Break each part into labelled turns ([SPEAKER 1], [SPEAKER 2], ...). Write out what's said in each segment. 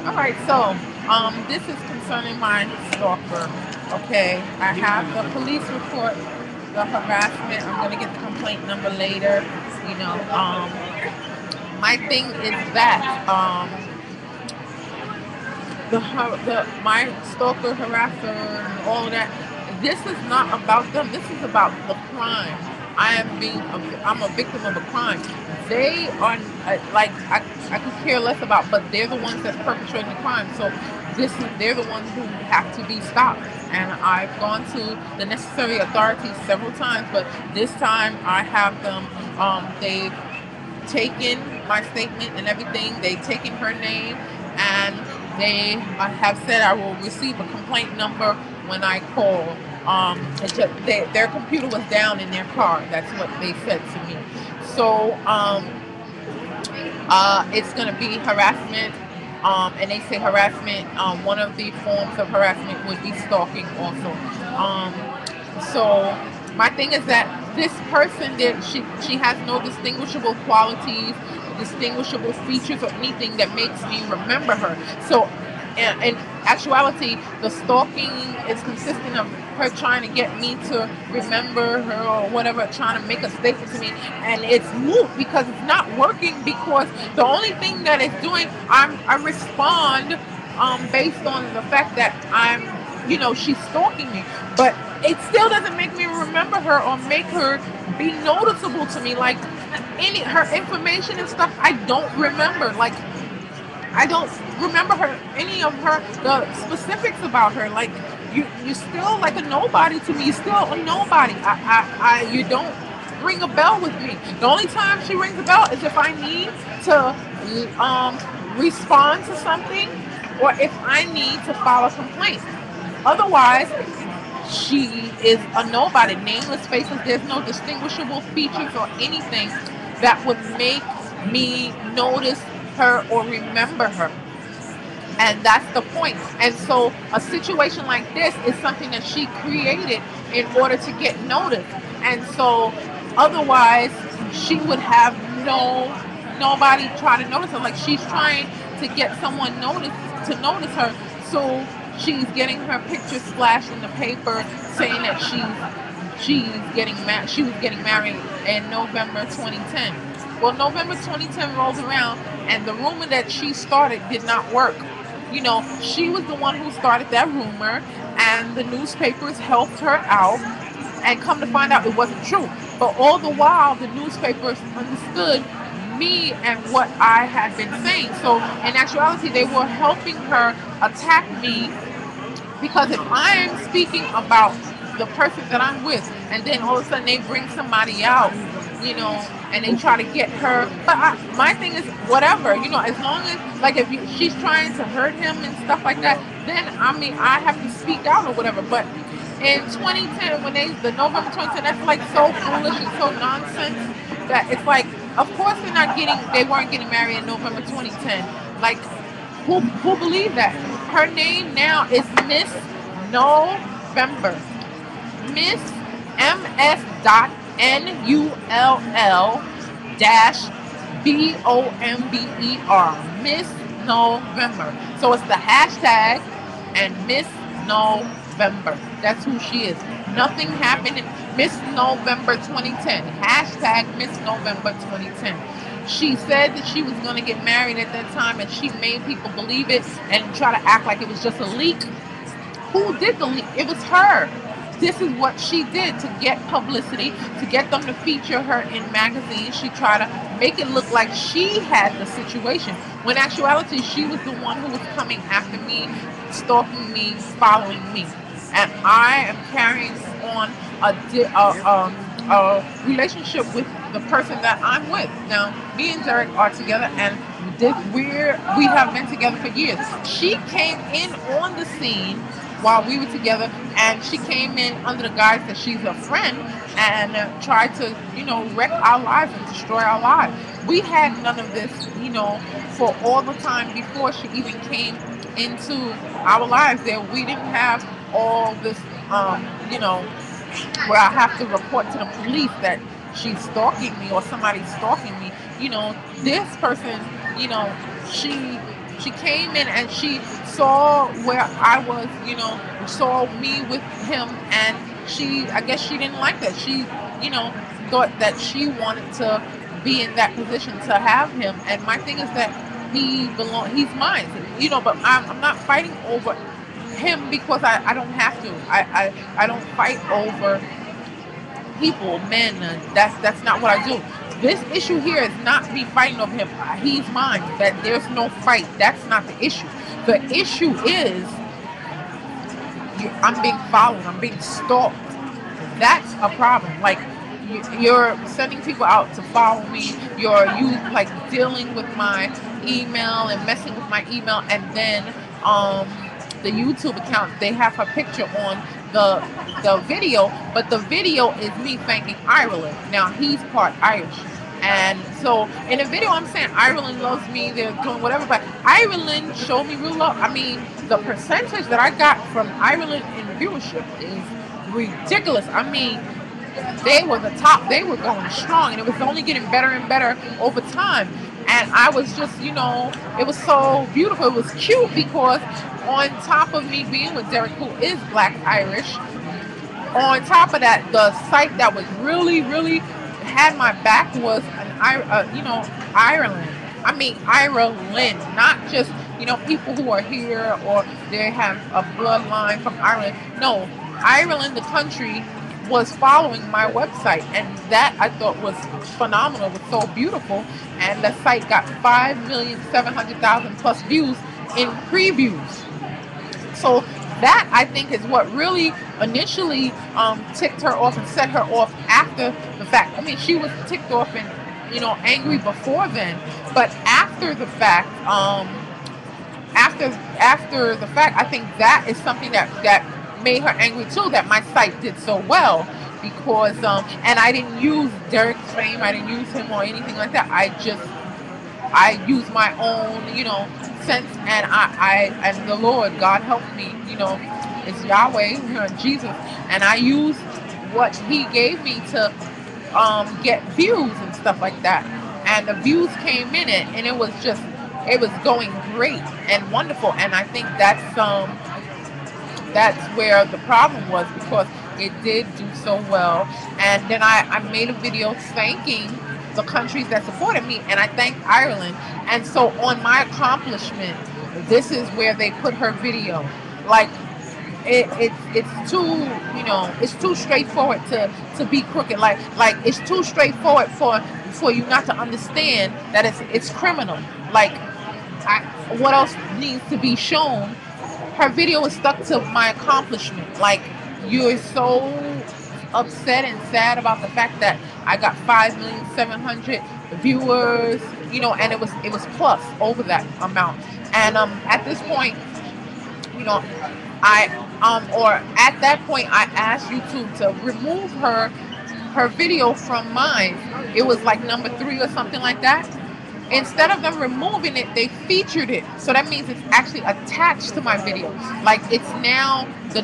[SPEAKER 1] All right, so this is concerning my stalker. Okay, I have the police report, the harassment. I'm gonna get the complaint number later. You know, my thing is that the my stalker, harasser, and all of that. This is not about them. This is about the crime. I'm a victim of a crime. They are like I could care less about, but they're the ones that's perpetrating the crime. So they're the ones who have to be stopped. And I've gone to the necessary authorities several times, but this time I have them. They've taken my statement and everything. They've taken her name, and they have said I will receive a complaint number when I call. Their computer was down in their car. That's what they said to me. So it's going to be harassment. And they say harassment. One of the forms of harassment would be stalking also. So my thing is that this person did she has no distinguishable qualities, distinguishable features, or anything that makes me remember her. So in actuality, the stalking is consistent of her trying to get me to remember her or whatever, trying to make a statement to me, and it's moot because it's not working. Because the only thing that it's doing, I respond based on the fact that she's stalking me, but it still doesn't make me remember her or make her be noticeable to me. Like any her information and stuff, I don't remember. Like I don't remember any of the specifics about her. Like you're still like a nobody to me. You're still a nobody. You don't ring a bell with me. The only time she rings a bell is if I need to respond to something, or if I need to file a complaint. Otherwise, she is a nobody, nameless faceless. There's no distinguishable features or anything that would make me notice her or remember her. And that's the point. And so a situation like this is something that she created in order to get noticed. And so otherwise she would have nobody try to notice her. Like she's trying to get someone to notice her. So she's getting her picture splashed in the paper saying that she was getting married in November 2010. Well, November 2010 rolls around, and the rumor that she started did not work. She was the one who started that rumor, and the newspapers helped her out, and come to find out it wasn't true. But all the while, the newspapers understood me and what I had been saying. So in actuality, they were helping her attack me, because if I'm speaking about the person that I'm with, and then all of a sudden they bring somebody out, and they try to get her. But my thing is, whatever, as long as, like, if she's trying to hurt him and stuff like that, then I have to speak out or whatever. But in 2010, when the November 2010, that's like so foolish and so nonsense that it's like, of course they weren't getting married in November 2010. Like, who believed that? Her name now is Miss November. Miss MS dot NULL dash BOMBER. Miss November. So it's the hashtag and Miss November. That's who she is. Nothing happened in Miss November 2010. Hashtag Miss November 2010. She said that she was going to get married at that time, and she made people believe it and try to act like it was just a leak. Who did the leak? It was her. This is what she did to get publicity, to get them to feature her in magazines. She tried to make it look like she had the situation, when in actuality she was the one who was coming after me, stalking me, following me. And I am carrying on a relationship with the person that I'm with. Now, me and Derek are together, and we have been together for years. She came in on the scene while we were together, and she came in under the guise that she's a friend, and tried to, wreck our lives and destroy our lives. We had none of this, for all the time before she even came into our lives. There, we didn't have all this, where I have to report to the police that she's stalking me or somebody's stalking me. This person, she She came in and she saw where I was, saw me with him, and I guess she didn't like that. She, thought that she wanted to be in that position to have him. And my thing is that he's mine, but I'm not fighting over him because I don't have to. I don't fight over people, men. That's not what I do. This issue here is not me fighting over him. He's mine. That there's no fight. That's not the issue. The issue is I'm being followed. I'm being stalked. That's a problem. Like you're sending people out to follow me. You like dealing with my email and messing with my email, and then the YouTube account, they have her picture on the video, but the video is me thanking Ireland. Now he's part Irish, and so in the video I'm saying Ireland loves me, they're doing whatever, but Ireland showed me real love. I mean, the percentage that I got from Ireland in viewership is ridiculous. I mean, they were the top, they were going strong, and it was only getting better and better over time. And I was just, it was so beautiful. It was cute because on top of me being with Derek, who is Black Irish, on top of that, the site that was really, really had my back was Ireland. I mean, Ireland, not just, people who are here or they have a bloodline from Ireland. No, Ireland, the country, was following my website, and that I thought was phenomenal. It was so beautiful, and the site got 5,700,000 plus views in previews. So that, I think, is what really initially ticked her off and set her off after the fact. I mean, she was ticked off and angry before then, but after the fact, after the fact, I think that is something that made her angry too, that my site did so well, because and I didn't use Derek's fame, I didn't use him or anything like that. I used my own sense, and I and the Lord God helped me, it's Yahweh, Jesus, and I used what he gave me to get views and stuff like that, and the views came in it, and it was going great and wonderful. And I think that's where the problem was, because it did do so well. And then I made a video thanking the countries that supported me, and I thanked Ireland. And so on my accomplishment, this is where they put her video. Like it's too it's too straightforward to be crooked. Like it's too straightforward for you not to understand that it's criminal. Like what else needs to be shown? Her video is stuck to my accomplishment. Like, you're so upset and sad about the fact that I got 5,700,000 viewers, and it was plus over that amount. And at this point, at that point I asked YouTube to remove her video from mine. It was like number 3 or something like that. Instead of them removing it, they featured it. So that means it's actually attached to my video. Like, it's now the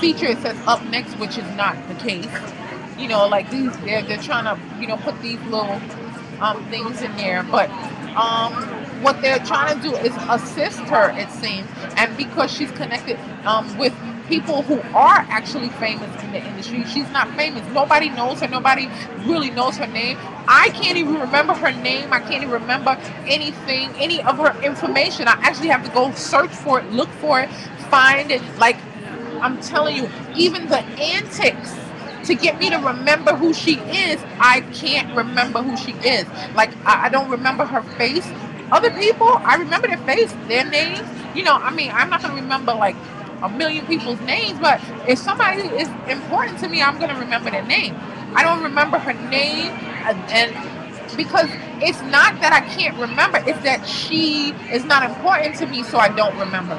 [SPEAKER 1] feature, it says up next, which is not the case. Like they're trying to put these little things in there, but what they're trying to do is assist her, it seems. And because she's connected with people who are actually famous in the industry, she's not famous. Nobody knows her. Nobody really knows her name. I can't even remember her name. I can't even remember anything, any of her information. I actually have to go search for it, look for it, find it. Like, I'm telling you, even the antics to get me to remember who she is, I can't remember who she is. Like, I don't remember her face. Other people, I remember their face, their names. I'm not going to remember like a million people's names, but if somebody is important to me, I'm going to remember their name. I don't remember her name, and because it's not that I can't remember, it's that she is not important to me, so I don't remember.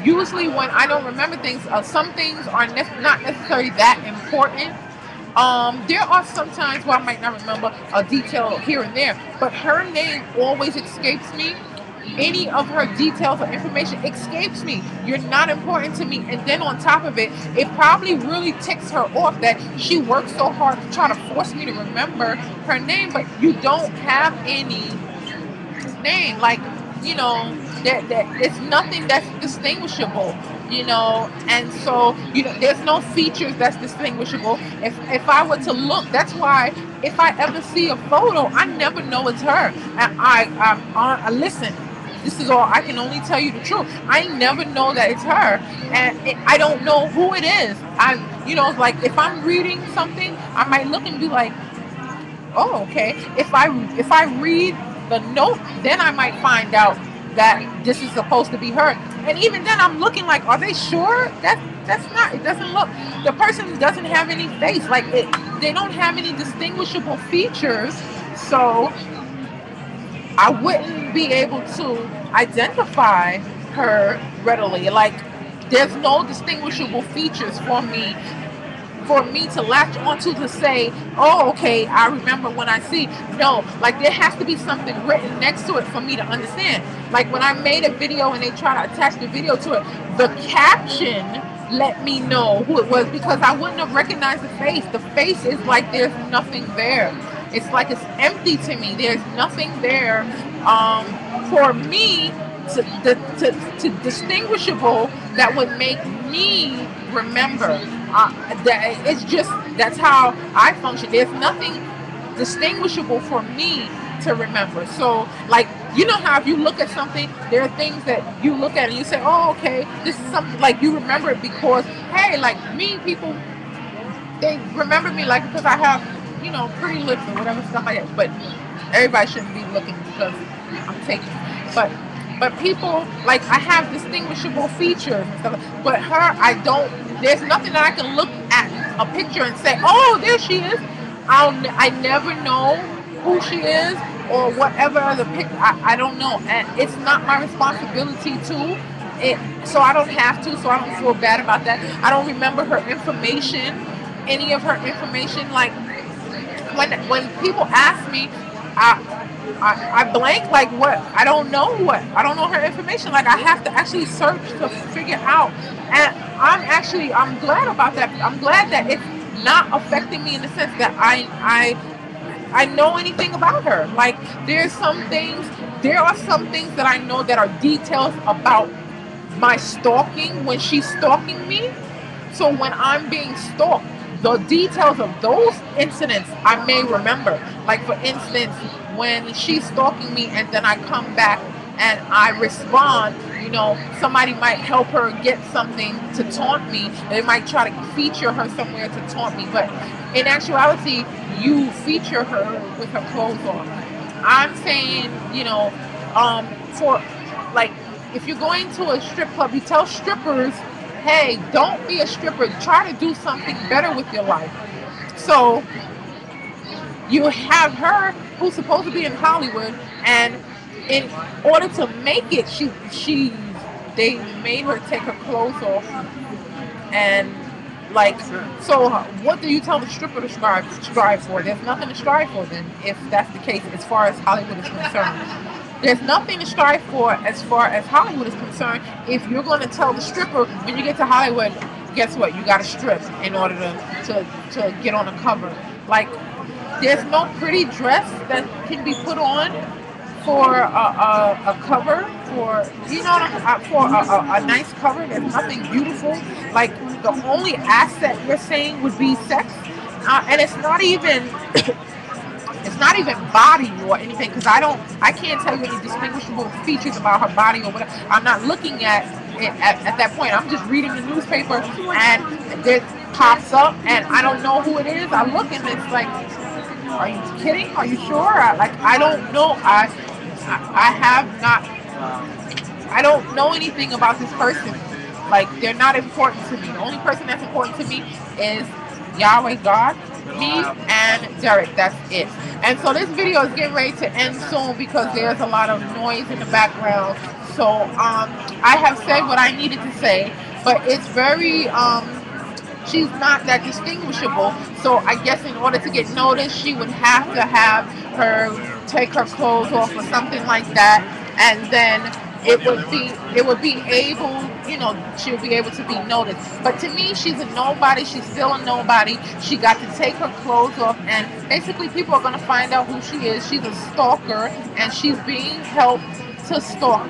[SPEAKER 1] Usually when I don't remember things, some things are not necessarily that important. There are some times where I might not remember a detail here and there, but her name always escapes me. Any of her details or information escapes me. You're not important to me. And then on top of it, it probably really ticks her off that she works so hard to try to force me to remember her name, but you don't have any name. Like, you know, that it's nothing that's distinguishable, you know. And so, you know, there's no features that's distinguishable. If I were to look, that's why if I ever see a photo, I never know it's her. And I listen. This is all I can only tell you the truth. I never know that it's her, and I don't know who it is. You know, like if I'm reading something, I might look and be like, oh, okay. If I read the note, then I might find out that this is supposed to be her. And even then, I'm looking like, are they sure that's not? It doesn't look. The person doesn't have any face. Like they don't have any distinguishable features. So I wouldn't be able to identify her readily. Like there's no distinguishable features for me to latch onto to say, oh, okay, I remember when I see. No, like there has to be something written next to it for me to understand. Like when I made a video and they try to attach the video to it, the caption let me know who it was because I wouldn't have recognized the face. The face is like there's nothing there. It's like it's empty to me. There's nothing there for me to distinguishable that would make me remember. That it's just that's how I function. There's nothing distinguishable for me to remember. So, like, you know how if you look at something, there are things that you look at and you say, "Oh, okay, this is something." Like you remember it because, hey, like me, people they remember me like because I have, you know, pretty lips or whatever stuff like that. But everybody shouldn't be looking because I'm taking. But people like I have distinguishable features and stuff. But her, I don't. There's nothing that I can look at a picture and say, "Oh, there she is." I never know who she is or whatever the picture. I don't know, and it's not my responsibility to. So I don't have to. So I don't feel bad about that. I don't remember her information, any of her information. Like when people ask me, I blank like what I don't know her information. Like I have to actually search to figure out, and I'm glad about that. I'm glad that it's not affecting me in the sense that I know anything about her. Like there are some things that I know that are details about my stalking when she's stalking me. So when I'm being stalked, the details of those incidents I may remember. Like for instance, when she's stalking me and then I come back and I respond, you know, somebody might help her get something to taunt me. They might try to feature her somewhere to taunt me. But in actuality, you feature her with her clothes on. I'm saying, you know, for like if you're going to a strip club, you tell strippers, hey, don't be a stripper. Try to do something better with your life. So you have her who's supposed to be in Hollywood, and in order to make it, they made her take her clothes off, and like, so what do you tell the stripper to strive for? There's nothing to strive for then, if that's the case, as far as Hollywood is concerned. There's nothing to strive for as far as Hollywood is concerned. If you're going to tell the stripper when you get to Hollywood, guess what? You got to strip in order to get on a cover. Like, there's no pretty dress that can be put on for a cover, for you know, for a nice cover. There's nothing beautiful. Like the only asset you're saying would be sex, and it's not even. It's not even body or anything because I can't tell you any distinguishable features about her body or whatever. I'm not looking at it at that point. I'm just reading the newspaper and it pops up and I don't know who it is. I look and it's like, are you kidding? Are you sure? I don't know. I have not. I don't know anything about this person. Like they're not important to me. The only person that's important to me is Yahweh God, me, and Derek. That's it. And so this video is getting ready to end soon because there's a lot of noise in the background. So I have said what I needed to say, but it's very she's not that distinguishable. So I guess in order to get noticed, she would have to have her take her clothes off or something like that, and then it would be able, you know, she'll be able to be noticed. But to me, she's a nobody. She's still a nobody. She got to take her clothes off, and basically people are going to find out who she is. She's a stalker, and she's being helped to stalk